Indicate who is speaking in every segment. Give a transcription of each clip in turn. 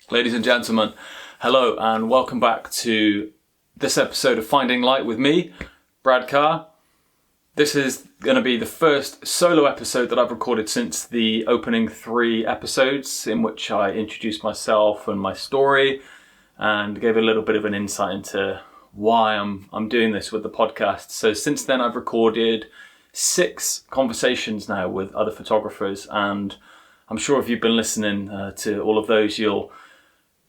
Speaker 1: Ladies and gentlemen, hello and welcome back to this episode of Finding Light with me, Brad Carr. This is going to be the first solo episode that I've recorded since the opening 3 episodes in which I introduced myself and my story and gave a little bit of an insight into why I'm doing this with the podcast. So since then I've recorded 6 conversations now with other photographers, and I'm sure if you've been listening to all of those, you'll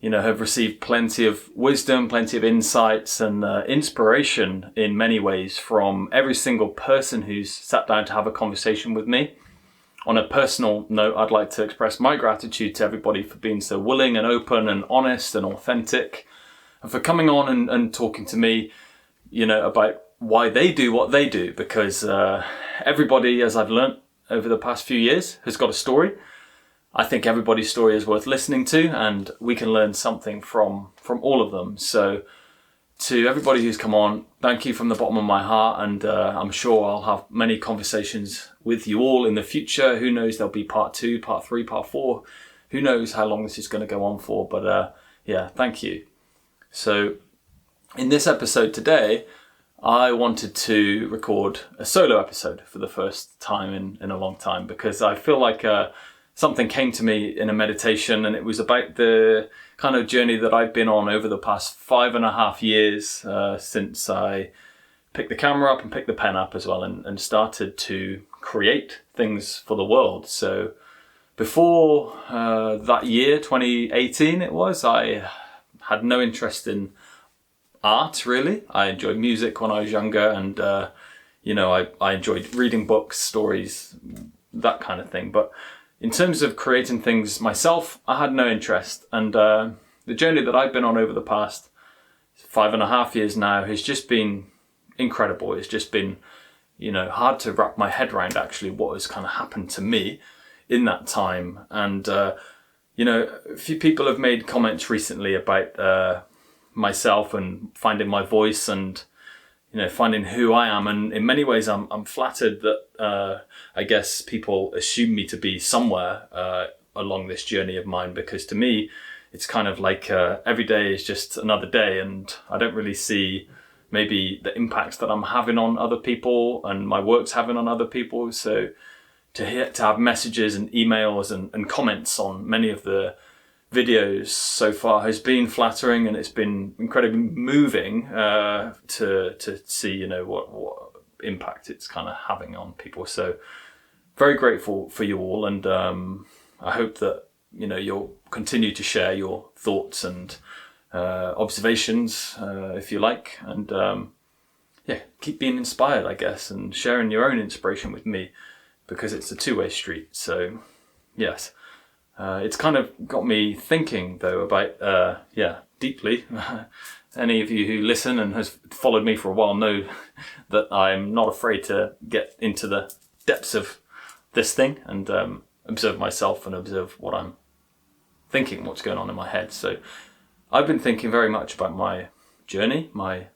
Speaker 1: have received plenty of wisdom, plenty of insights and inspiration in many ways from every single person who's sat down to have a conversation with me. On a personal note, I'd like to express my gratitude to everybody for being so willing and open and honest and authentic, and for coming on and talking to me, about why they do what they do, because everybody, as I've learnt over the past few years, has got a story. I think everybody's story is worth listening to, and we can learn something from all of them. So to everybody who's come on, thank you from the bottom of my heart, and I'm sure I'll have many conversations with you all in the future. Who knows, there'll be part 2, part 3, part 4. Who knows how long this is going to go on for, but thank you. So in this episode today, I wanted to record a solo episode for the first time in a long time, because I feel like something came to me in a meditation, and it was about the kind of journey that I've been on over the past 5.5 years since I picked the camera up and picked the pen up as well, and started to create things for the world. So before that year, 2018 it was, I had no interest in art really. I enjoyed music when I was younger, and I enjoyed reading books, stories, that kind of thing. But in terms of creating things myself, I had no interest. And the journey that I've been on over the past 5.5 years now has just been incredible. It's just been, hard to wrap my head around actually what has kind of happened to me in that time. And, a few people have made comments recently about myself and finding my voice and finding who I am, and in many ways I'm flattered that I guess people assume me to be somewhere along this journey of mine, because to me it's kind of like every day is just another day, and I don't really see maybe the impacts that I'm having on other people and my work's having on other people. So to have messages and emails and comments on many of the videos so far has been flattering, and it's been incredibly moving to see what impact it's kind of having on people. So very grateful for you all, and I hope that you'll continue to share your thoughts and observations if you like, and keep being inspired, I guess, and sharing your own inspiration with me, because it's a two-way street. So yes. It's kind of got me thinking, though, about, deeply. Any of you who listen and has followed me for a while know that I'm not afraid to get into the depths of this thing and observe myself and observe what I'm thinking, what's going on in my head. So I've been thinking very much about my journey, my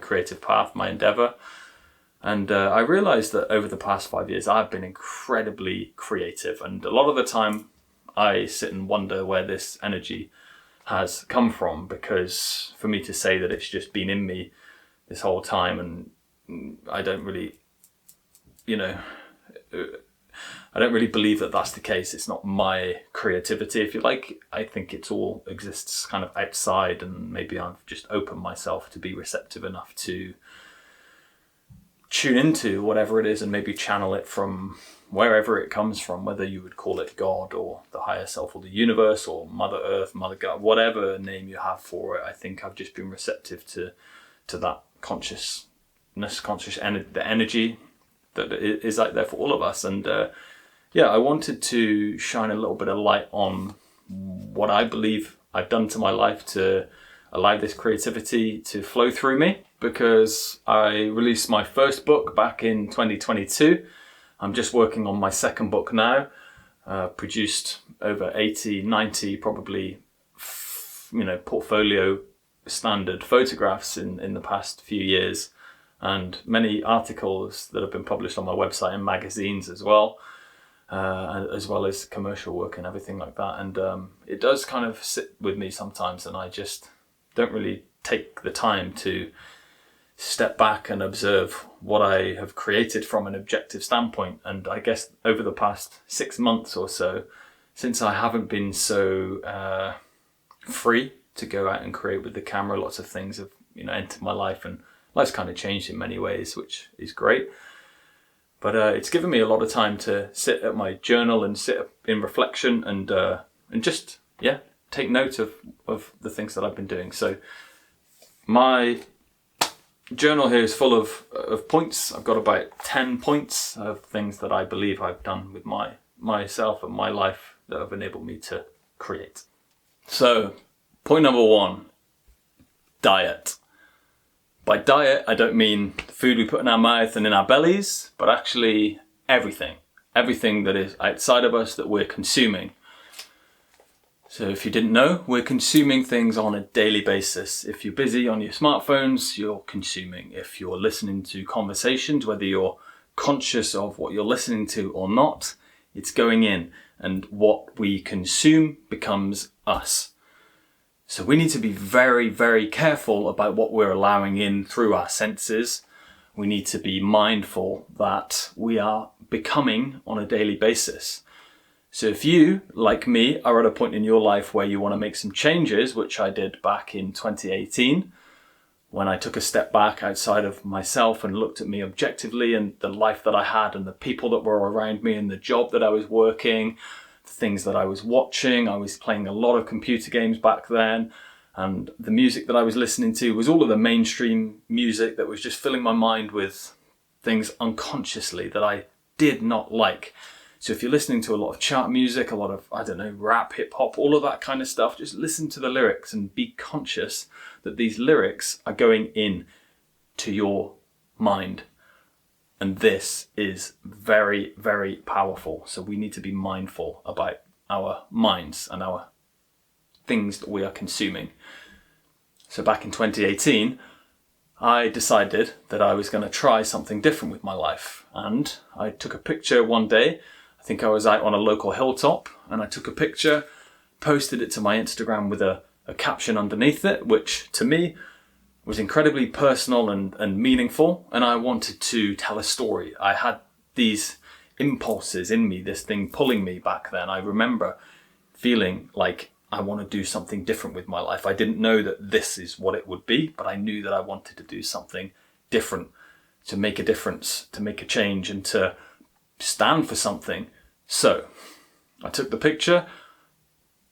Speaker 1: creative path, my endeavor. And I realized that over the past 5 years, I've been incredibly creative. And a lot of the time, I sit and wonder where this energy has come from, because for me to say that it's just been in me this whole time, and I don't really, I don't really believe that that's the case. It's not my creativity, if you like. I think it all exists kind of outside, and maybe I've just opened myself to be receptive enough to tune into whatever it is and maybe channel it from wherever it comes from, whether you would call it God or the higher self or the universe or Mother Earth, Mother God, whatever name you have for it. I think I've just been receptive to that consciousness, the energy that is out there for all of us. And I wanted to shine a little bit of light on what I believe I've done to my life to allow this creativity to flow through me, because I released my first book back in 2022. I'm just working on my second book now, produced over 80, 90 probably, portfolio standard photographs in the past few years, and many articles that have been published on my website and magazines as well. as well as commercial work and everything like that. And it does kind of sit with me sometimes, and I just don't really take the time to step back and observe what I have created from an objective standpoint. And I guess over the past 6 months or so, since I haven't been so free to go out and create with the camera, lots of things have entered my life, and life's kind of changed in many ways, which is great. But it's given me a lot of time to sit at my journal and sit in reflection and just take note of the things that I've been doing. So my journal here is full of points. I've got about 10 points of things that I believe I've done with myself and my life that have enabled me to create. So point number 1, diet. By diet, I don't mean the food we put in our mouth and in our bellies, but actually everything that is outside of us that we're consuming. So if you didn't know, we're consuming things on a daily basis. If you're busy on your smartphones, you're consuming. If you're listening to conversations, whether you're conscious of what you're listening to or not, it's going in. And what we consume becomes us. So we need to be very, very careful about what we're allowing in through our senses. We need to be mindful that we are becoming on a daily basis. So if you, like me, are at a point in your life where you want to make some changes, which I did back in 2018, when I took a step back outside of myself and looked at me objectively and the life that I had and the people that were around me and the job that I was working, things that I was watching. I was playing a lot of computer games back then, and the music that I was listening to was all of the mainstream music that was just filling my mind with things unconsciously that I did not like. So if you're listening to a lot of chart music, a lot of, rap, hip hop, all of that kind of stuff, just listen to the lyrics and be conscious that these lyrics are going in to your mind. And this is very, very powerful. So we need to be mindful about our minds and our things that we are consuming. So back in 2018, I decided that I was going to try something different with my life. And I took a picture one day. I think I was out on a local hilltop, and I took a picture, posted it to my Instagram with a caption underneath it, which to me was incredibly personal and meaningful, and I wanted to tell a story. I had these impulses in me, this thing pulling me back then. I remember feeling like I want to do something different with my life. I didn't know that this is what it would be, but I knew that I wanted to do something different, to make a difference, to make a change, and to stand for something. So I took the picture,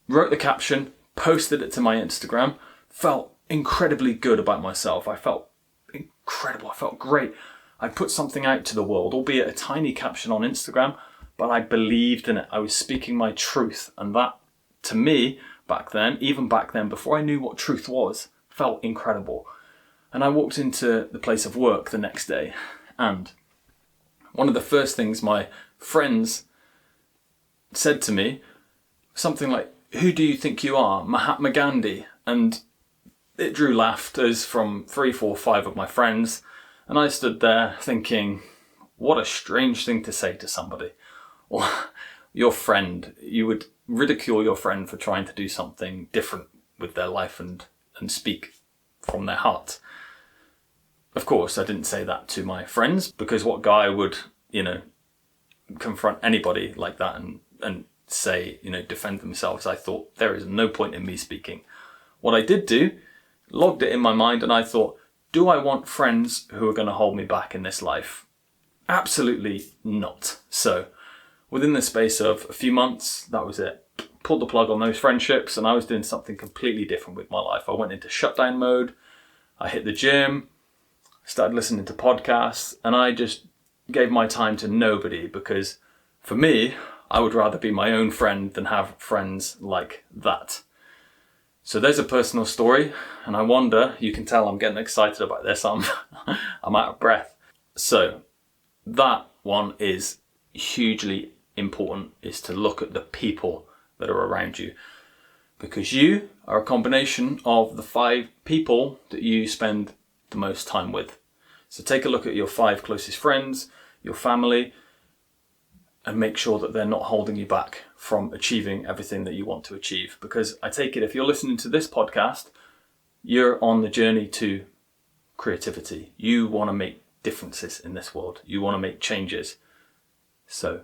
Speaker 1: wrote the caption, posted it to my Instagram, felt incredibly good about myself. I felt incredible. I felt great. I put something out to the world, albeit a tiny caption on Instagram, but I believed in it. I was speaking my truth. And that, to me, back then, even back then, before I knew what truth was, felt incredible. And I walked into the place of work the next day, and one of the first things my friends said to me, something like, "Who do you think you are, Mahatma Gandhi?" And it drew laughters from 3, 4, 5 of my friends. And I stood there thinking, what a strange thing to say to somebody. Or your friend, you would ridicule your friend for trying to do something different with their life and speak from their heart. Of course, I didn't say that to my friends, because what guy would, confront anybody like that and say, defend themselves? I thought, there is no point in me speaking. What I did do, logged it in my mind, and I thought, do I want friends who are going to hold me back in this life? Absolutely not. So within the space of a few months, that was it. Pulled the plug on those friendships, and I was doing something completely different with my life. I went into shutdown mode. I hit the gym, started listening to podcasts, and I just gave my time to nobody, because for me, I would rather be my own friend than have friends like that. So there's a personal story, and I wonder, you can tell I'm getting excited about this, I'm out of breath. So that one is hugely important, is to look at the people that are around you, because you are a combination of the 5 people that you spend the most time with. So take a look at your 5 closest friends, your family, and make sure that they're not holding you back from achieving everything that you want to achieve. Because I take it, if you're listening to this podcast, you're on the journey to creativity. You want to make differences in this world. You want to make changes. So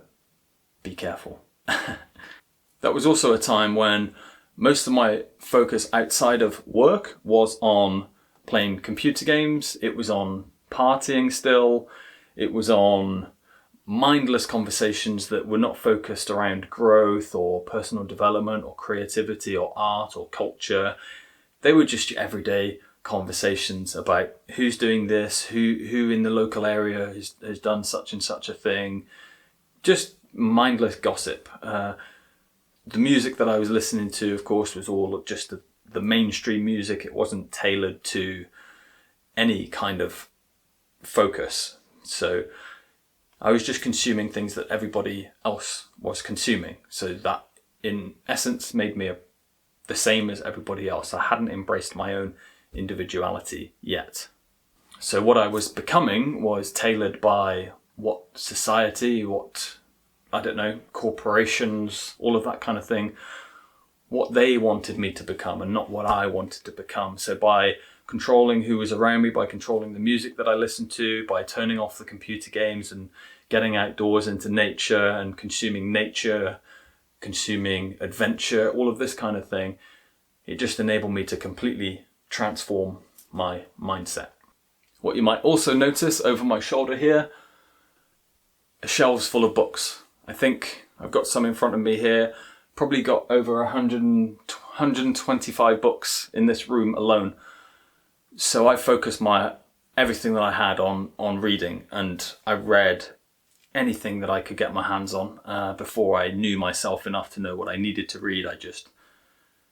Speaker 1: be careful. That was also a time when most of my focus outside of work was on playing computer games. It was on partying still. It was on mindless conversations that were not focused around growth or personal development or creativity or art or culture. They were just your everyday conversations about who's doing this, who in the local area has done such and such a thing. Just mindless gossip. The music that I was listening to, of course, was all just the mainstream music. It wasn't tailored to any kind of focus. So I was just consuming things that everybody else was consuming. So that, in essence, made me the same as everybody else. I hadn't embraced my own individuality yet. So what I was becoming was tailored by what society, what, I don't know, corporations, all of that kind of thing, what they wanted me to become and not what I wanted to become. So by controlling who was around me, by controlling the music that I listened to, by turning off the computer games and getting outdoors into nature and consuming adventure, all of this kind of thing, it just enabled me to completely transform my mindset. What you might also notice over my shoulder here are shelves full of books. I think I've got some in front of me here, probably got over 125 books in this room alone. So I focused everything that I had on reading, and I read anything that I could get my hands on. Before I knew myself enough to know what I needed to read, I just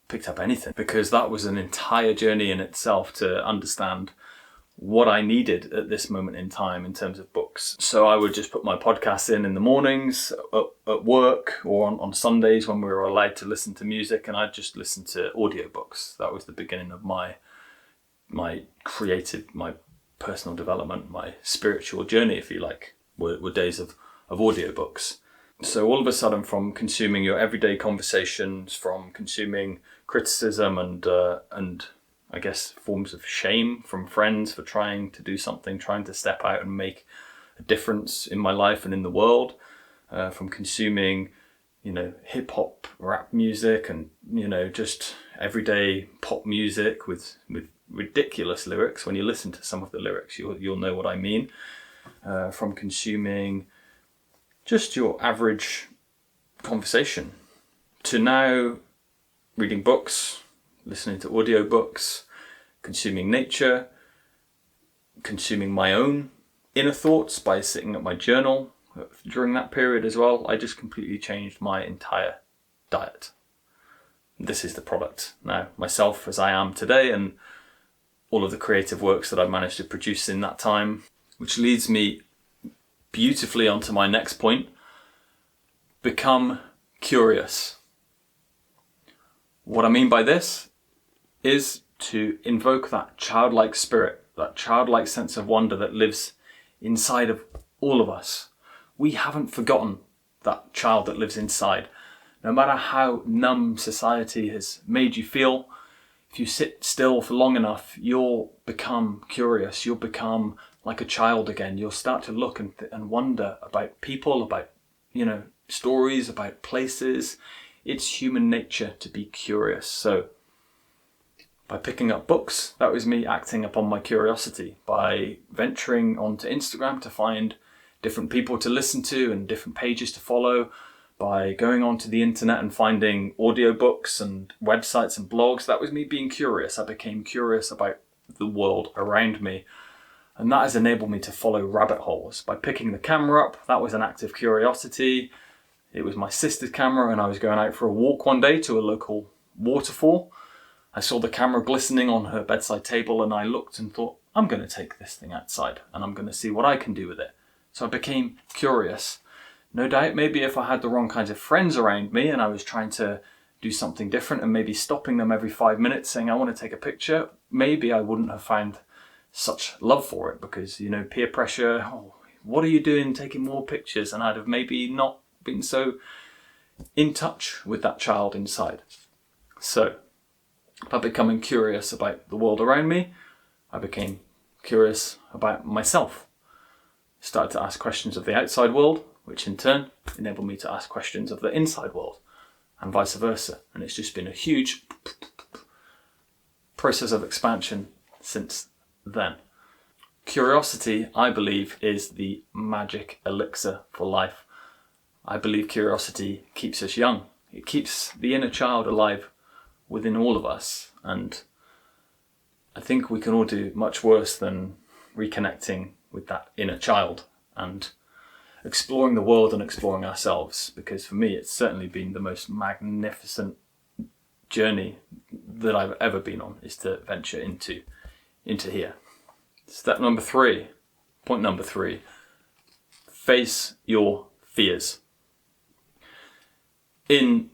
Speaker 1: picked up anything, because that was an entire journey in itself to understand what I needed at this moment in time in terms of books. So I would just put my podcasts in the mornings at work, or on Sundays when we were allowed to listen to music, and I'd just listen to audiobooks. That was the beginning of my personal development, my spiritual journey, if you like, were days of audiobooks. So all of a sudden, from consuming your everyday conversations, from consuming criticism and I guess forms of shame from friends for trying to do something, trying to step out and make a difference in my life and in the world, from consuming, hip hop, rap music, and just everyday pop music with ridiculous lyrics. When you listen to some of the lyrics, you'll know what I mean. From consuming just your average conversation to now reading books, listening to audiobooks, consuming nature, consuming my own inner thoughts by sitting at my journal during that period as well. I just completely changed my entire diet. This is the product now, myself as I am today, and all of the creative works that I've managed to produce in that time, which leads me beautifully onto my next point. Become curious. What I mean by this is to invoke that childlike spirit, that childlike sense of wonder that lives inside of all of us. We haven't forgotten that child that lives inside. No matter how numb society has made you feel, if you sit still for long enough, you'll become curious. You'll become like a child again. You'll start to look and wonder about people, about, stories, about places. It's human nature to be curious. So by picking up books, that was me acting upon my curiosity. By venturing onto Instagram to find different people to listen to and different pages to follow, by going onto the internet and finding audiobooks and websites and blogs, that was me being curious. I became curious about the world around me. And that has enabled me to follow rabbit holes. By picking the camera up, that was an act of curiosity. It was my sister's camera, and I was going out for a walk one day to a local waterfall. I saw the camera glistening on her bedside table, and I looked and thought, I'm going to take this thing outside and I'm going to see what I can do with it. So I became curious. No doubt, maybe if I had the wrong kinds of friends around me and I was trying to do something different and maybe stopping them every 5 minutes saying, I want to take a picture, maybe I wouldn't have found such love for it, because, peer pressure, what are you doing taking more pictures? And I'd have maybe not been so in touch with that child inside. So, by becoming curious about the world around me, I became curious about myself. Started to ask questions of the outside world, which in turn enabled me to ask questions of the inside world, and vice versa. And it's just been a huge process of expansion since then. Curiosity, I believe, is the magic elixir for life. I believe curiosity keeps us young. It keeps the inner child alive within all of us. And I think we can all do much worse than reconnecting with that inner child and exploring the world and exploring ourselves. Because for me, it's certainly been the most magnificent journey that I've ever been on, is to venture into here. Step number 3, point number 3, face your fears. In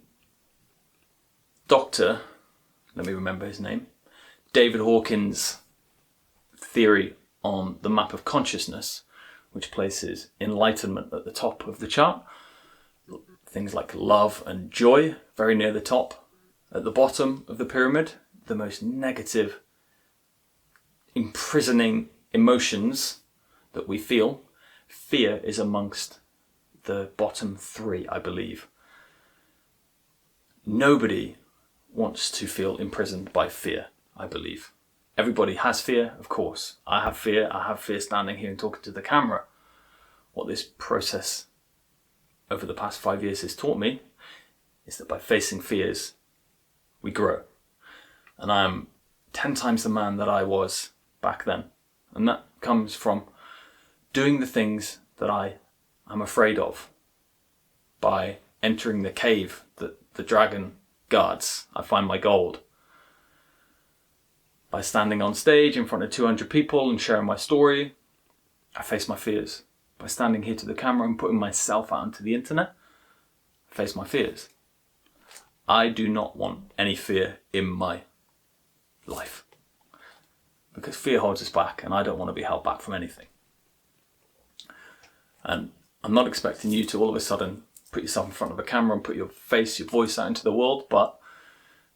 Speaker 1: let me remember his name, David Hawkins' theory on the map of consciousness, which places enlightenment at the top of the chart, things like love and joy very near the top. At the bottom of the pyramid, the most negative, imprisoning emotions that we feel, fear is amongst the bottom 3, I believe. Nobody wants to feel imprisoned by fear, I believe. Everybody has fear, of course. I have fear. I have fear standing here and talking to the camera. What this process over the past 5 years has taught me is that by facing fears, we grow. And I am 10 times the man that I was back then. And that comes from doing the things that I am afraid of. By entering the cave that the dragon guards, I find my gold. By standing on stage in front of 200 people and sharing my story, I face my fears. By standing here to the camera and putting myself out onto the internet, I face my fears. I do not want any fear in my life. Because fear holds us back, and I don't want to be held back from anything. And I'm not expecting you to all of a sudden put yourself in front of a camera and put your face, your voice out into the world, but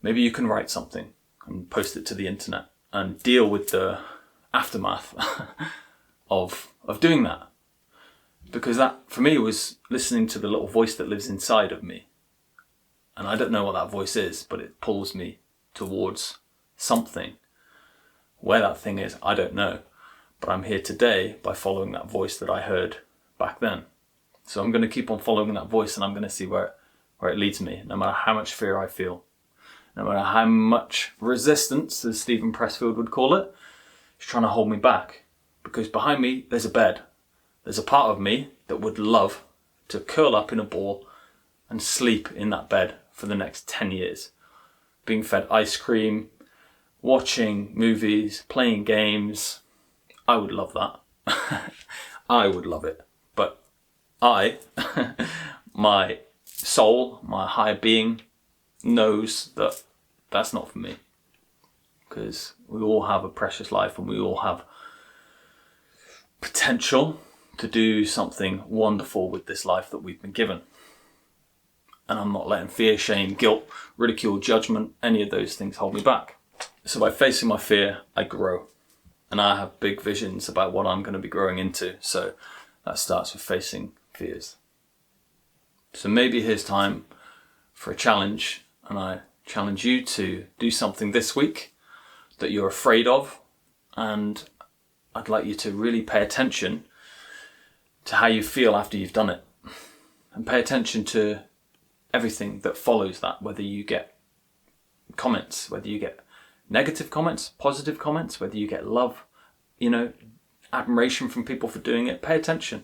Speaker 1: maybe you can write something and post it to the internet and deal with the aftermath of doing that. Because that, for me, was listening to the little voice that lives inside of me. And I don't know what that voice is, but it pulls me towards something. Where that thing is, I don't know. But I'm here today by following that voice that I heard back then. So I'm going to keep on following that voice, and I'm going to see where it leads me, no matter how much fear I feel. No matter how much resistance, as Stephen Pressfield would call it, is trying to hold me back. Because behind me, there's a bed. There's a part of me that would love to curl up in a ball and sleep in that bed for the next 10 years. Being fed ice cream, watching movies, playing games. I would love that. I would love it. But my soul, my higher being, knows that that's not for me. Because we all have a precious life, and we all have potential to do something wonderful with this life that we've been given. And I'm not letting fear, shame, guilt, ridicule, judgment, any of those things hold me back. So by facing my fear, I grow. And I have big visions about what I'm going to be growing into. So that starts with facing fears. So maybe here's time for a challenge. And I challenge you to do something this week that you're afraid of. And I'd like you to really pay attention to how you feel after you've done it. And pay attention to everything that follows that, whether you get comments, whether you get negative comments, positive comments, whether you get love, admiration from people for doing it. Pay attention,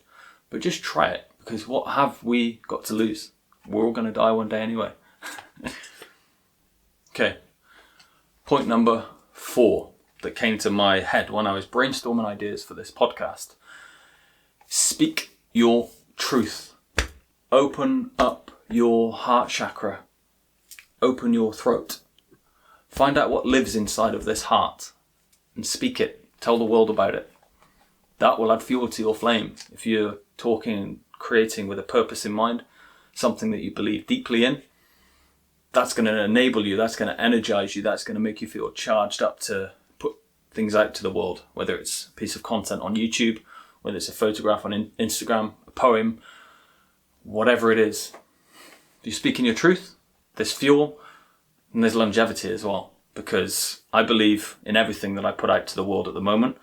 Speaker 1: but just try it, because what have we got to lose? We're all going to die one day anyway. Okay, point number 4 that came to my head when I was brainstorming ideas for this podcast. Speak your truth. Open up your heart chakra. Open your throat. Find out what lives inside of this heart and speak it. Tell the world about it. That will add fuel to your flame. If you're talking and creating with a purpose in mind, something that you believe deeply in, that's going to enable you, that's going to energize you, that's going to make you feel charged up to put things out to the world, whether it's a piece of content on YouTube, whether it's a photograph on Instagram, a poem, whatever it is. If you speak in your truth, there's fuel and there's longevity as well, because I believe in everything that I put out to the world at the moment,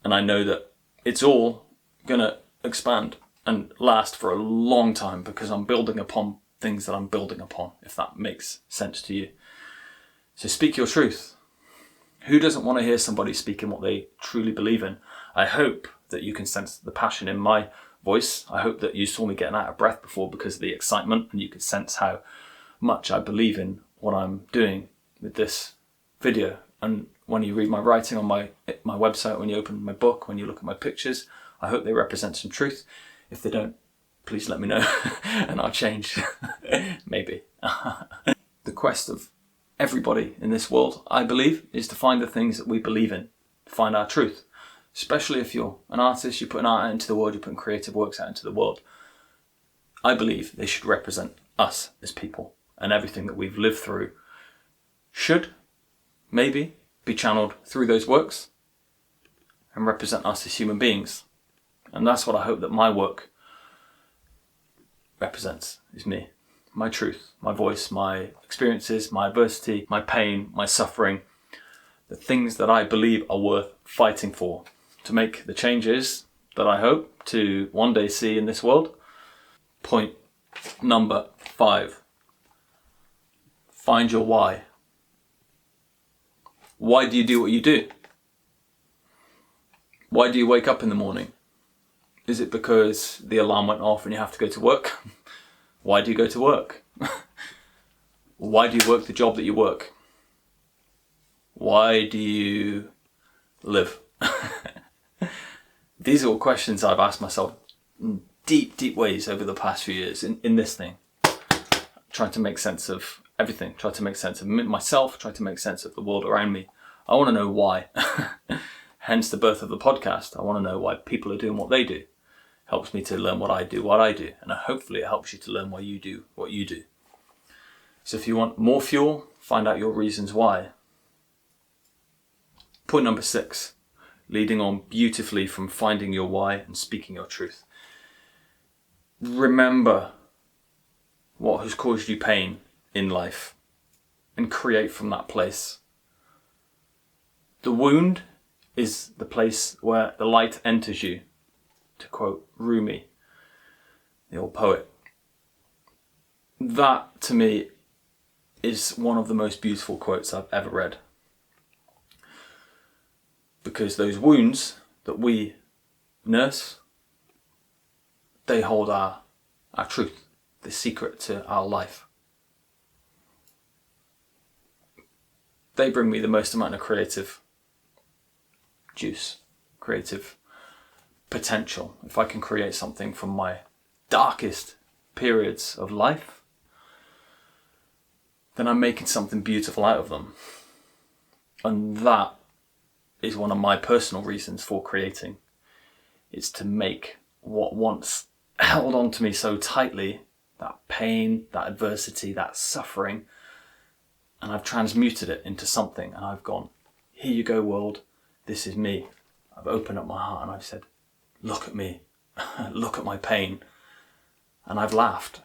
Speaker 1: and I know that it's all going to expand and last for a long time because I'm building upon things that I'm building upon, if that makes sense to you. So speak your truth. Who doesn't want to hear somebody speaking what they truly believe in? I hope that you can sense the passion in my voice. I hope that you saw me getting out of breath before because of the excitement, and you could sense how much I believe in what I'm doing with this video. And when you read my writing on my website, when you open my book, when you look at my pictures, I hope they represent some truth. If they don't, please let me know and I'll change. Maybe. The quest of everybody in this world, I believe, is to find the things that we believe in, to find our truth. Especially if you're an artist, you're putting art out into the world, you're putting creative works out into the world. I believe they should represent us as people, and everything that we've lived through should, maybe, be channeled through those works and represent us as human beings. And that's what I hope that my work represents, is me, my truth, my voice, my experiences, my adversity, my pain, my suffering, the things that I believe are worth fighting for, to make the changes that I hope to one day see in this world. Point number 5. Find your why. Why do you do what you do? Why do you wake up in the morning? Is it because the alarm went off and you have to go to work? Why do you go to work? Why do you work the job that you work? Why do you live? These are all questions I've asked myself in deep, deep ways over the past few years in this thing. Trying to make sense of everything, trying to make sense of myself, trying to make sense of the world around me. I want to know why. Hence the birth of the podcast. I want to know why people are doing what they do. Helps me to learn what I do, and hopefully it helps you to learn why you do what you do. So if you want more fuel, find out your reasons why. Point number 6, leading on beautifully from finding your why and speaking your truth. Remember what has caused you pain in life and create from that place. The wound is the place where the light enters you, to quote Rumi, the old poet. That, to me, is one of the most beautiful quotes I've ever read. Because those wounds that we nurse, they hold our truth, the secret to our life. They bring me the most amount of creative juice, creative potential. If I can create something from my darkest periods of life, then I'm making something beautiful out of them. And that is one of my personal reasons for creating. It's to make what once held on to me so tightly, that pain, that adversity, that suffering, and I've transmuted it into something, and I've gone, here you go world, this is me. I've opened up my heart and I've said, look at me, look at my pain. And I've laughed.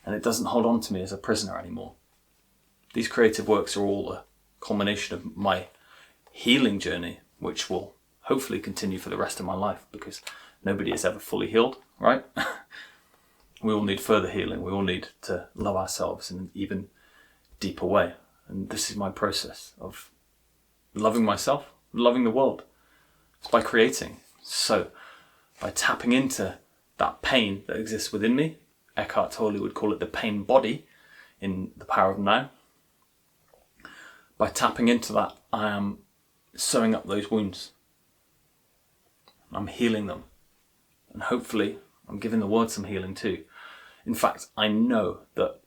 Speaker 1: And it doesn't hold on to me as a prisoner anymore. These creative works are all a culmination of my healing journey, which will hopefully continue for the rest of my life, because nobody is ever fully healed, right? We all need further healing. We all need to love ourselves in an even deeper way. And this is my process of loving myself, loving the world. It's by creating. So, by tapping into that pain that exists within me, Eckhart Tolle would call it the pain body in The Power of Now. By tapping into that, I am sewing up those wounds. I'm healing them. And hopefully, I'm giving the world some healing too. In fact, I know that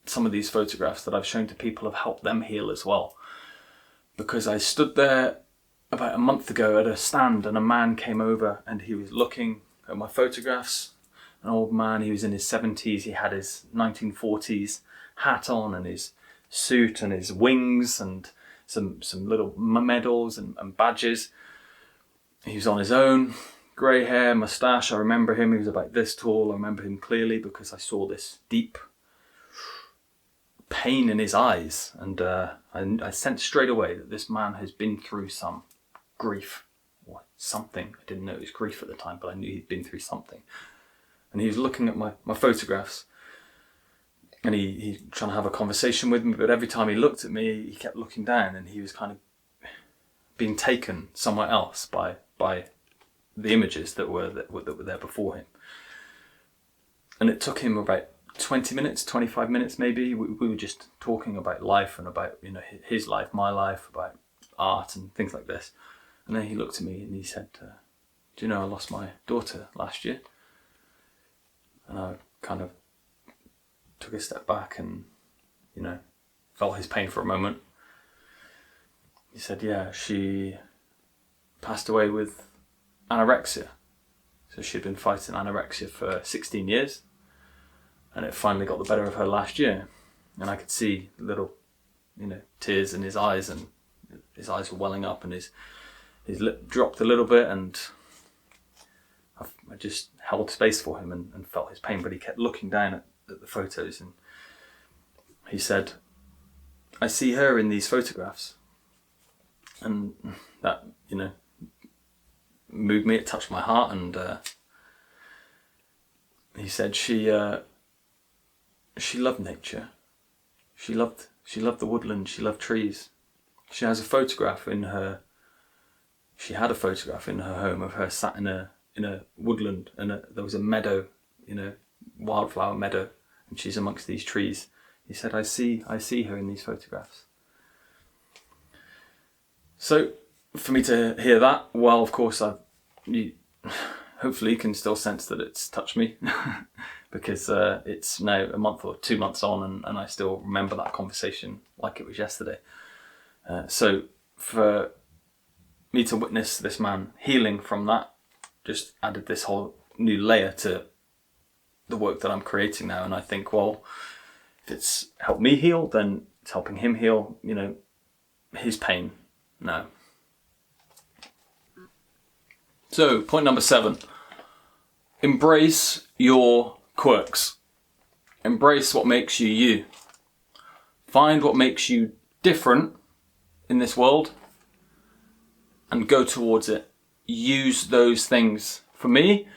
Speaker 1: some of these photographs that I've shown to people have helped them heal as well. Because I stood there about a month ago at a stand and a man came over and he was looking at my photographs an old man. He was in his 70s. He had his 1940s hat on and his suit and his wings and some little medals and badges. He was on his own, grey hair, moustache. I remember him. He was about this tall. I remember him clearly because I saw this deep pain in his eyes, and I sensed straight away that this man has been through some grief or something. I didn't know it was grief at the time, but I knew he'd been through something. And he was looking at my photographs, and he trying to have a conversation with me, but every time he looked at me, he kept looking down, and he was kind of being taken somewhere else by the images that were there before him. And it took him about 20 minutes, 25 minutes maybe. We were just talking about life and about, you know, his life, my life, about art and things like this. And then he looked at me and he said, do you know I lost my daughter last year? And I kind of took a step back and, you know, felt his pain for a moment. He said, yeah, she passed away with anorexia. So she'd been fighting anorexia for 16 years. And it finally got the better of her last year. And I could see little, you know, tears in his eyes, and his eyes were welling up, and his lip dropped a little bit, and I just held space for him and felt his pain, but he kept looking down at the photos, and he said, I see her in these photographs. And that, you know, moved me, it touched my heart, and he said she loved nature. She loved the woodland. She loved trees. She has a photograph in her. She had a photograph in her home of her sat in a woodland, and there was a meadow, you know, wildflower meadow, and she's amongst these trees. He said, I see her in these photographs. So for me to hear that, well, of course, hopefully you can still sense that it's touched me. Because it's now a month or 2 months on, and I still remember that conversation like it was yesterday. So for me to witness this man healing from that just added this whole new layer to the work that I'm creating now. And I think, well, if it's helped me heal, then it's helping him heal, you know, his pain now. So point number 7, embrace your quirks. Embrace what makes you you. Find what makes you different in this world and go towards it. Use those things. For me,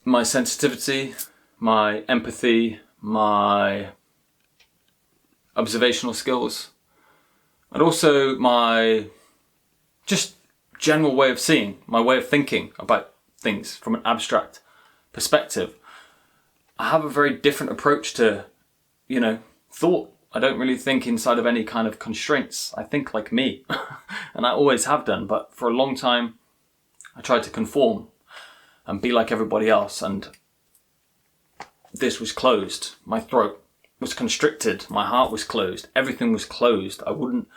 Speaker 1: my sensitivity, my empathy, my observational skills, and also my just general way of seeing, my way of thinking about things from an abstract perspective. I have a very different approach to, you know, thought. I don't really think inside of any kind of constraints. I think like me, and I always have done, but for a long time I tried to conform and be like everybody else, and this was closed. My throat was constricted, my heart was closed, everything was closed. I wouldn't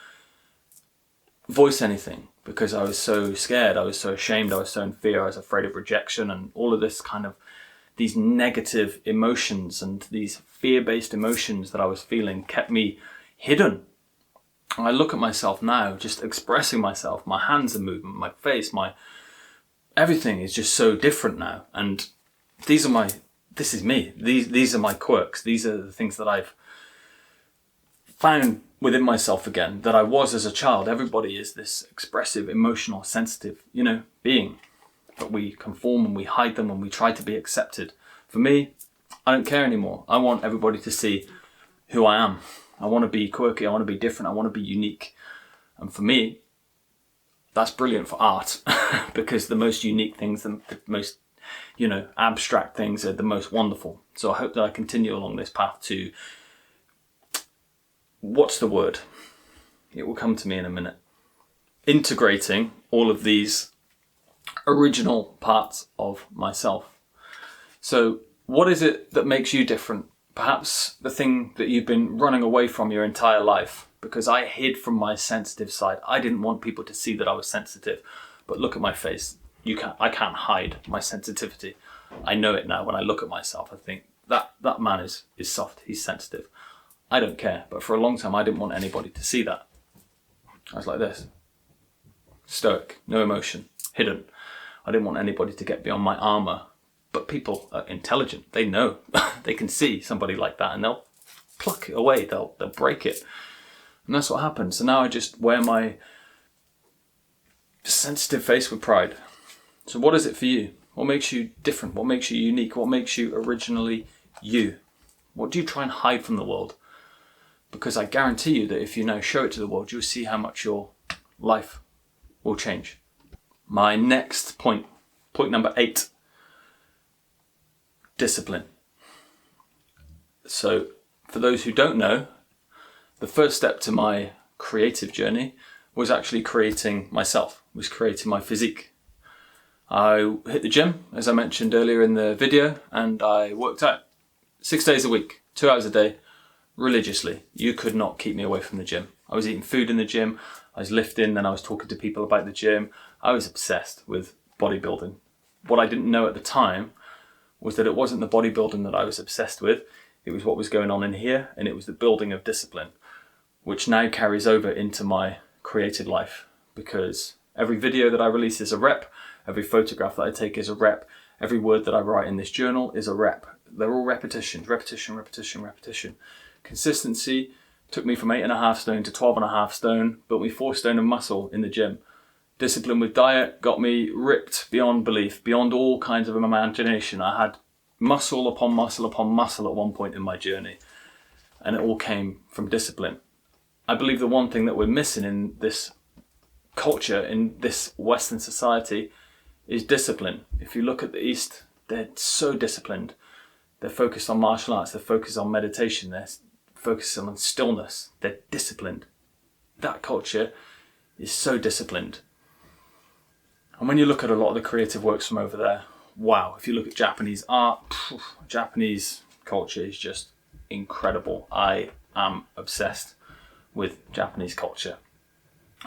Speaker 1: voice anything because I was so scared, I was so ashamed, I was so in fear, I was afraid of rejection, and all of this kind of, these negative emotions and these fear-based emotions that I was feeling kept me hidden. I look at myself now, just expressing myself, my hands are moving, my face, everything is just so different now. And this is me. These are my quirks. These are the things that I've found within myself again, that I was as a child. Everybody is this expressive, emotional, sensitive, you know, being. But we conform and we hide them and we try to be accepted. For me, I don't care anymore. I want everybody to see who I am. I want to be quirky, I want to be different, I want to be unique. And for me, that's brilliant for art because the most unique things, the most, you know, abstract things are the most wonderful. So I hope that I continue along this path to, what's the word? It will come to me in a minute. Integrating all of these original parts of myself. So what is it that makes you different? Perhaps the thing that you've been running away from your entire life, because I hid from my sensitive side. I didn't want people to see that I was sensitive, but look at my face. I can't hide my sensitivity. I know it now. When I look at myself, I think that man is soft, he's sensitive. I don't care, but for a long time I didn't want anybody to see that. I was like this, stoic, no emotion, hidden. I didn't want anybody to get beyond my armour. But people are intelligent, they know, they can see somebody like that and they'll pluck it away, they'll break it. And that's what happens. So now I just wear my sensitive face with pride. So what is it for you? What makes you different? What makes you unique? What makes you originally you? What do you try and hide from the world? Because I guarantee you that if you now show it to the world, you'll see how much your life will change. My next point number 8, discipline. So for those who don't know, the first step to my creative journey was actually creating myself, was creating my physique. I hit the gym, as I mentioned earlier in the video, and I worked out 6 days a week, 2 hours a day, religiously. You could not keep me away from the gym. I was eating food in the gym, I was lifting, then I was talking to people about the gym. I was obsessed with bodybuilding. What I didn't know at the time was that it wasn't the bodybuilding that I was obsessed with, it was what was going on in here, and it was the building of discipline, which now carries over into my creative life, because every video that I release is a rep, every photograph that I take is a rep, every word that I write in this journal is a rep. They're all repetitions, repetition, repetition, repetition. Consistency took me from 8.5 stone to 12.5 stone, built me 4 stone of muscle in the gym. Discipline with diet got me ripped beyond belief, beyond all kinds of imagination. I had muscle upon muscle upon muscle at one point in my journey, and it all came from discipline. I believe the one thing that we're missing in this culture, in this Western society, is discipline. If you look at the East, they're so disciplined. They're focused on martial arts, they're focused on meditation, they're focused on stillness, they're disciplined. That culture is so disciplined. And when you look at a lot of the creative works from over there, wow, if you look at Japanese art, Japanese culture is just incredible. I am obsessed with Japanese culture.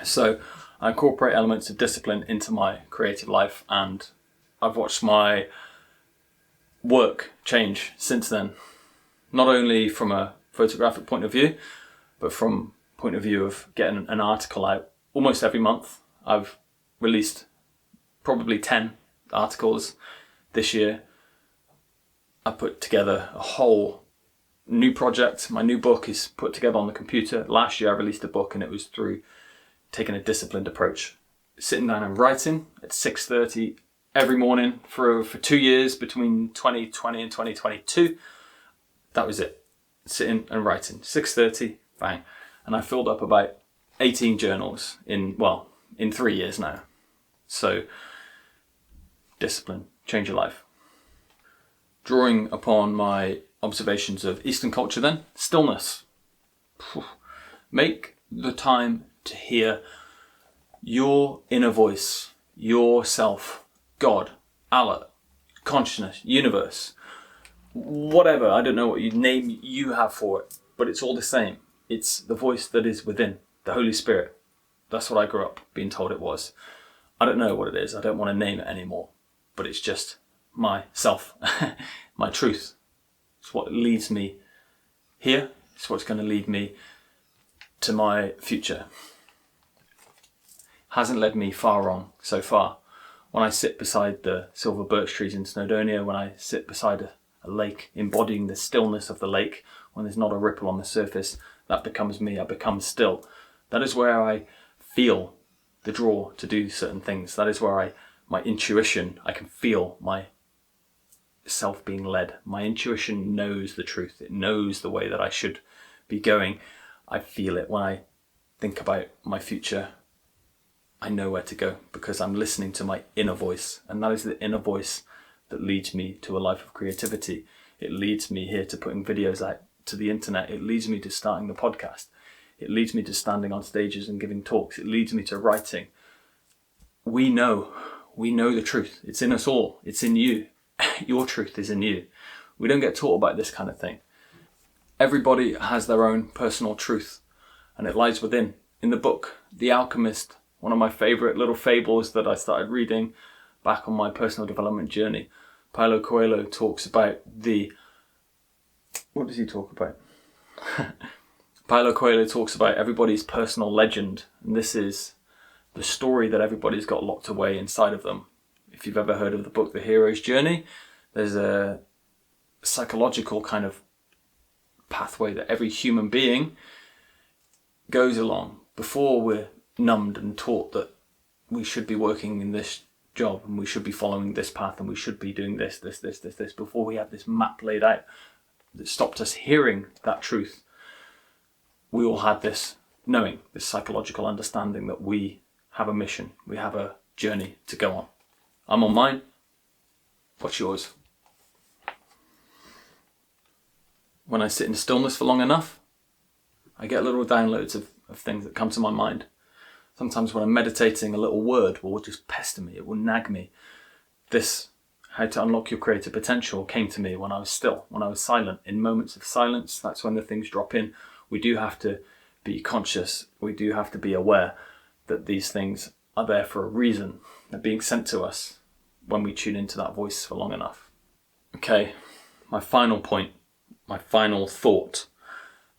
Speaker 1: So I incorporate elements of discipline into my creative life, and I've watched my work change since then. Not only from a photographic point of view, but from point of view of getting an article out almost every month. I've released probably 10 articles this year. I put together a whole new project. My new book is put together on the computer. Last year I released a book, and it was through taking a disciplined approach. Sitting down and writing at 6:30 every morning for 2 years, between 2020 and 2022. That was it. Sitting and writing. 6:30, bang. And I filled up about 18 journals in 3 years now. So, discipline, change your life. Drawing upon my observations of Eastern culture then, stillness. Make the time to hear your inner voice, yourself, God, Allah, consciousness, universe, whatever. I don't know what name you have for it, but it's all the same. It's the voice that is within, the Holy Spirit. That's what I grew up being told it was. I don't know what it is. I don't want to name it anymore, but it's just myself, my truth. It's what leads me here. It's what's going to lead me to my future. Hasn't led me far wrong so far. When I sit beside the silver birch trees in Snowdonia, when I sit beside a lake, embodying the stillness of the lake, when there's not a ripple on the surface, that becomes me. I become still. That is where I feel the draw to do certain things. That is where my intuition, I can feel my self being led. My intuition knows the truth. It knows the way that I should be going. I feel it when I think about my future. I know where to go because I'm listening to my inner voice, and that is the inner voice that leads me to a life of creativity. It leads me here to putting videos out to the internet. It leads me to starting the podcast. It leads me to standing on stages and giving talks. It leads me to writing. We know the truth. It's in us all. It's in you. Your truth is in you. We don't get taught about this kind of thing. Everybody has their own personal truth, and it lies within. In the book, The Alchemist, one of my favourite little fables that I started reading back on my personal development journey, Paulo Coelho talks about what does he talk about? Paulo Coelho talks about everybody's personal legend, and this is the story that everybody's got locked away inside of them. If you've ever heard of the book The Hero's Journey, there's a psychological kind of pathway that every human being goes along before we're numbed and taught that we should be working in this job and we should be following this path and we should be doing this, before we have this map laid out that stopped us hearing that truth. We all had this knowing, this psychological understanding that we have a mission, we have a journey to go on. I'm on mine. What's yours? When I sit in stillness for long enough, I get little downloads of things that come to my mind. Sometimes when I'm meditating, a little word will just pester me, it will nag me. This, how to unlock your creative potential, came to me when I was still, when I was silent. In moments of silence, that's when the things drop in. We do have to be conscious, we do have to be aware that these things are there for a reason. They're being sent to us when we tune into that voice for long enough. Okay, my final point, my final thought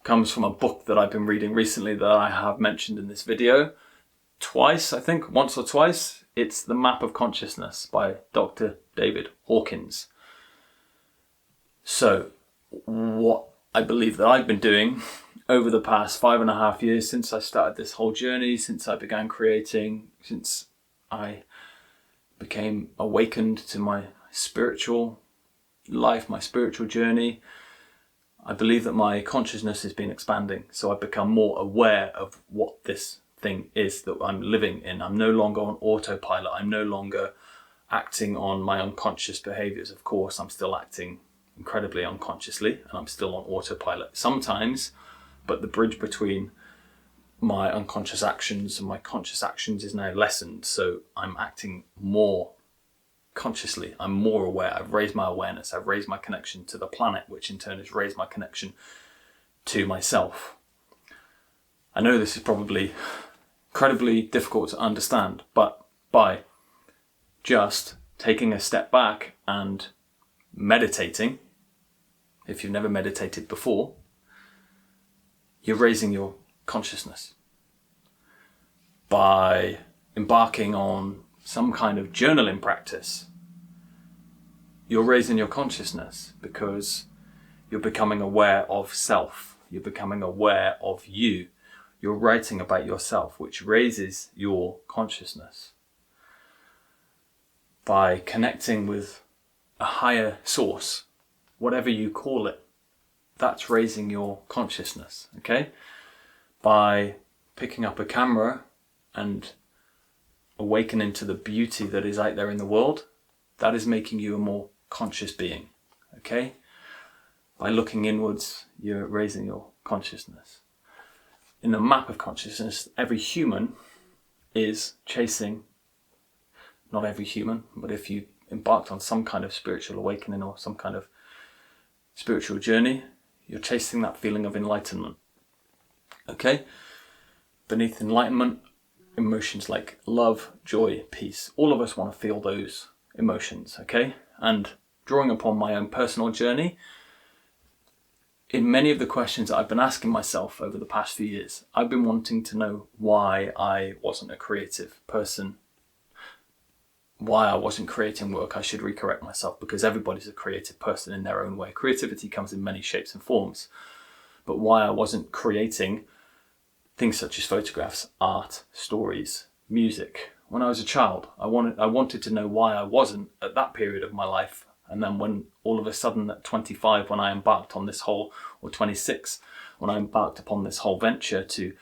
Speaker 1: comes from a book that I've been reading recently that I have mentioned in this video twice, I think, once or twice. It's The Map of Consciousness by Dr. David Hawkins. So, what I believe that I've been doing over the past 5.5 years since I started this whole journey, since I began creating, since I became awakened to my spiritual life, my spiritual journey, I believe that my consciousness has been expanding. So I've become more aware of what this thing is that I'm living in. I'm no longer on autopilot. I'm no longer acting on my unconscious behaviors. Of course, I'm still acting incredibly unconsciously and I'm still on autopilot sometimes, but the bridge between my unconscious actions and my conscious actions is now lessened. So I'm acting more consciously. I'm more aware. I've raised my awareness. I've raised my connection to the planet, which in turn has raised my connection to myself. I know this is probably incredibly difficult to understand, but by just taking a step back and meditating, if you've never meditated before, you're raising your consciousness. By embarking on some kind of journaling practice, you're raising your consciousness because you're becoming aware of self. You're becoming aware of you. You're writing about yourself, which raises your consciousness. By connecting with a higher source, whatever you call it, that's raising your consciousness, okay? By picking up a camera and awakening to the beauty that is out there in the world, that is making you a more conscious being, okay? By looking inwards, you're raising your consciousness. In the map of consciousness, every human is chasing, not every human, but if you embarked on some kind of spiritual awakening or some kind of spiritual journey, you're chasing that feeling of enlightenment, okay? Beneath enlightenment, emotions like love, joy, peace. All of us want to feel those emotions, okay? And drawing upon my own personal journey, in many of the questions that I've been asking myself over the past few years, I've been wanting to know why I wasn't a creative person, why I wasn't creating work. I should recorrect myself because everybody's a creative person in their own way. Creativity comes in many shapes and forms, but why I wasn't creating things such as photographs, art, stories, music. When I was a child, I wanted to know why I wasn't at that period of my life. And then when all of a sudden at 25, when I embarked on this whole, or 26, when I embarked upon this whole venture to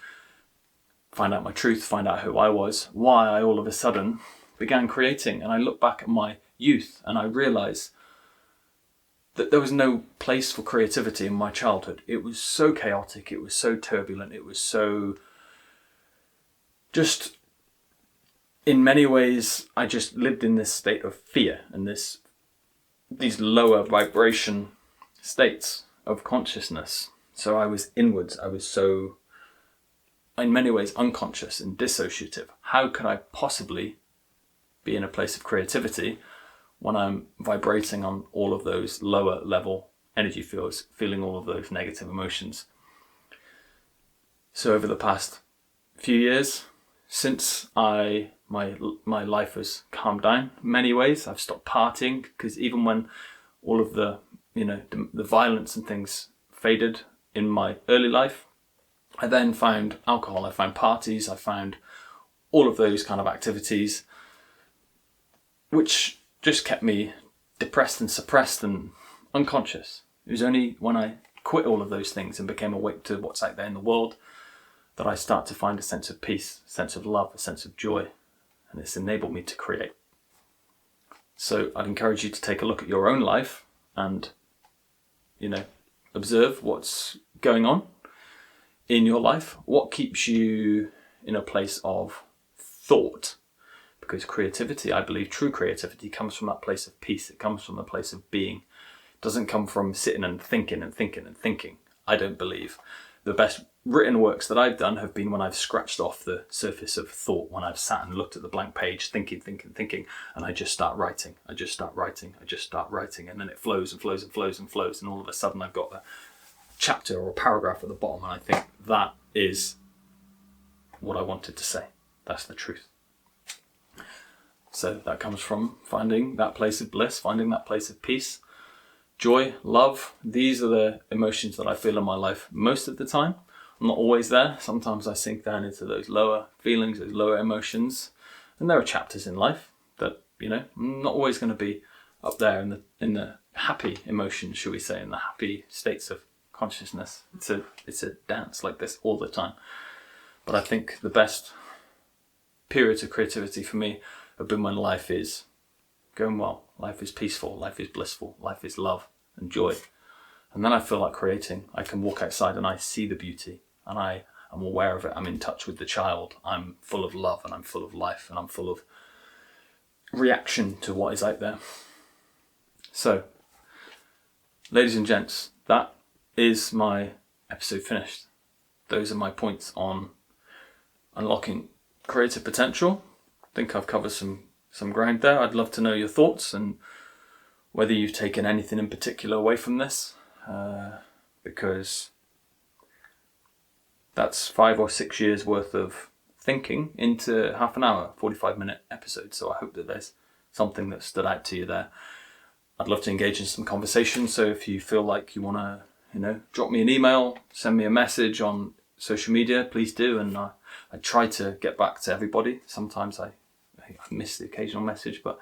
Speaker 1: find out my truth, find out who I was, why I all of a sudden began creating. And I look back at my youth and I realize that there was no place for creativity in my childhood. It was so chaotic, it was so turbulent, it was so just, in many ways, I just lived in this state of fear and these lower vibration states of consciousness. So I was inwards, I was so, in many ways, unconscious and dissociative. How could I possibly be in a place of creativity when I'm vibrating on all of those lower level energy fields, feeling all of those negative emotions. So over the past few years, since my life has calmed down in many ways, I've stopped partying, because even when all of the violence and things faded in my early life, I then found alcohol, I found parties, I found all of those kind of activities, which just kept me depressed and suppressed and unconscious. It was only when I quit all of those things and became awake to what's out there in the world that I start to find a sense of peace, a sense of love, a sense of joy, and it's enabled me to create. So I'd encourage you to take a look at your own life and, observe what's going on in your life. What keeps you in a place of thought? Because creativity, I believe true creativity, comes from that place of peace. It comes from the place of being. It doesn't come from sitting and thinking and thinking and thinking. I don't believe. The best written works that I've done have been when I've scratched off the surface of thought, when I've sat and looked at the blank page, thinking, and I just start writing. And then it flows and flows and flows and flows, and all of a sudden I've got a chapter or a paragraph at the bottom, and I think that is what I wanted to say. That's the truth. So that comes from finding that place of bliss, finding that place of peace, joy, love. These are the emotions that I feel in my life most of the time. I'm not always there. Sometimes I sink down into those lower feelings, those lower emotions. And there are chapters in life that, I'm not always going to be up there in the happy emotions, shall we say, in the happy states of consciousness. It's a dance like this all the time. But I think the best periods of creativity for me have been when life is going well, life is peaceful, life is blissful, life is love and joy. And then I feel like creating. I can walk outside and I see the beauty, and I am aware of it. I'm in touch with the child. I'm full of love, and I'm full of life, and I'm full of reaction to what is out there. So, ladies and gents, that is my episode finished. Those are my points on unlocking creative potential. I think I've covered some ground there. I'd love to know your thoughts and whether you've taken anything in particular away from this, because that's 5 or 6 years worth of thinking into half an hour, 45-minute episode. So I hope that there's something that stood out to you there. I'd love to engage in some conversation. So if you feel like you want to, drop me an email, send me a message on social media, please do. And I try to get back to everybody. Sometimes I miss the occasional message, but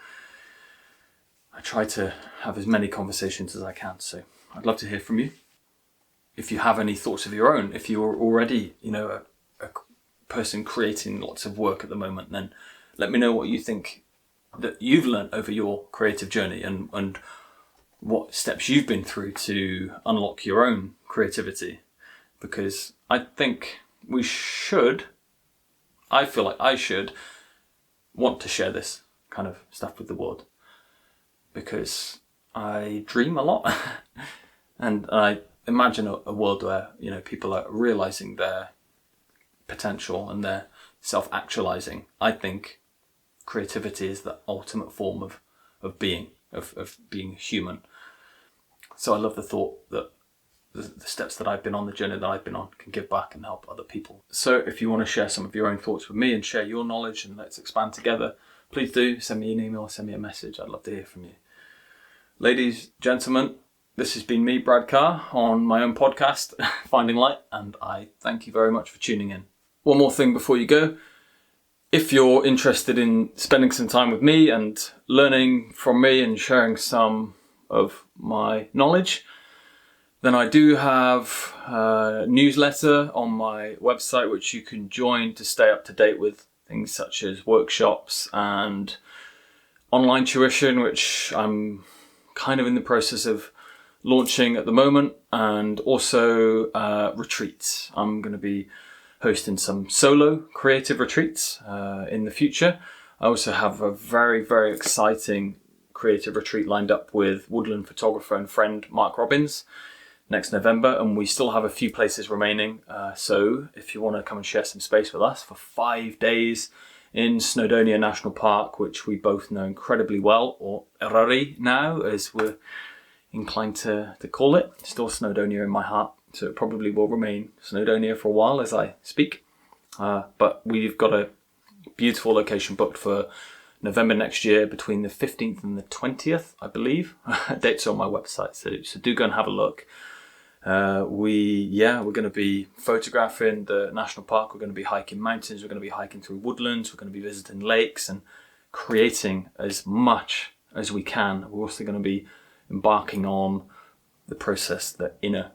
Speaker 1: I try to have as many conversations as I can. So I'd love to hear from you. If you have any thoughts of your own, if you're already, a person creating lots of work at the moment, then let me know what you think that you've learned over your creative journey, and what steps you've been through to unlock your own creativity. Because I think I feel like I should want to share this kind of stuff with the world, because I dream a lot and I imagine a world where people are realizing their potential and they're self-actualizing. I think creativity is the ultimate form of being human. So I love the thought that the steps that I've been on, the journey that I've been on, can give back and help other people. So if you want to share some of your own thoughts with me and share your knowledge, and let's expand together, please do send me an email, send me a message. I'd love to hear from you. Ladies, gentlemen, this has been me, Brad Carr, on my own podcast, Finding Light, and I thank you very much for tuning in. One more thing before you go. If you're interested in spending some time with me and learning from me and sharing some of my knowledge, then I do have a newsletter on my website which you can join to stay up to date with things such as workshops and online tuition, which I'm kind of in the process of launching at the moment, and also retreats. I'm going to be hosting some solo creative retreats in the future. I also have a very, very exciting creative retreat lined up with woodland photographer and friend Mark Robbins next November, and we still have a few places remaining. So if you want to come and share some space with us for 5 days in Snowdonia National Park, which we both know incredibly well, or Rari now, as we're inclined to call it. Still Snowdonia in my heart, so it probably will remain Snowdonia for a while as I speak. But we've got a beautiful location booked for November next year, between the 15th and the 20th, I believe. Dates are on my website, so do go and have a look. We're going to be photographing the national park. We're going to be hiking mountains. We're going to be hiking through woodlands. We're going to be visiting lakes and creating as much as we can. We're also going to be embarking on the process, the inner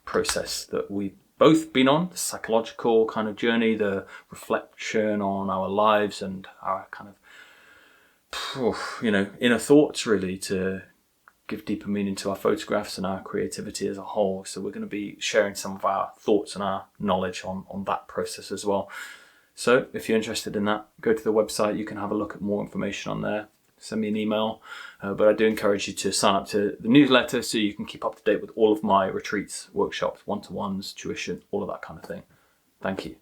Speaker 1: process that we've both been on, the psychological kind of journey, the reflection on our lives and our kind of, inner thoughts, really, to give deeper meaning to our photographs and our creativity as a whole. So we're going to be sharing some of our thoughts and our knowledge on that process as well. So if you're interested in that, go to the website. You can have a look at more information on there. Send me an email. But I do encourage you to sign up to the newsletter so you can keep up to date with all of my retreats, workshops, one-to-ones, tuition, all of that kind of thing. Thank you.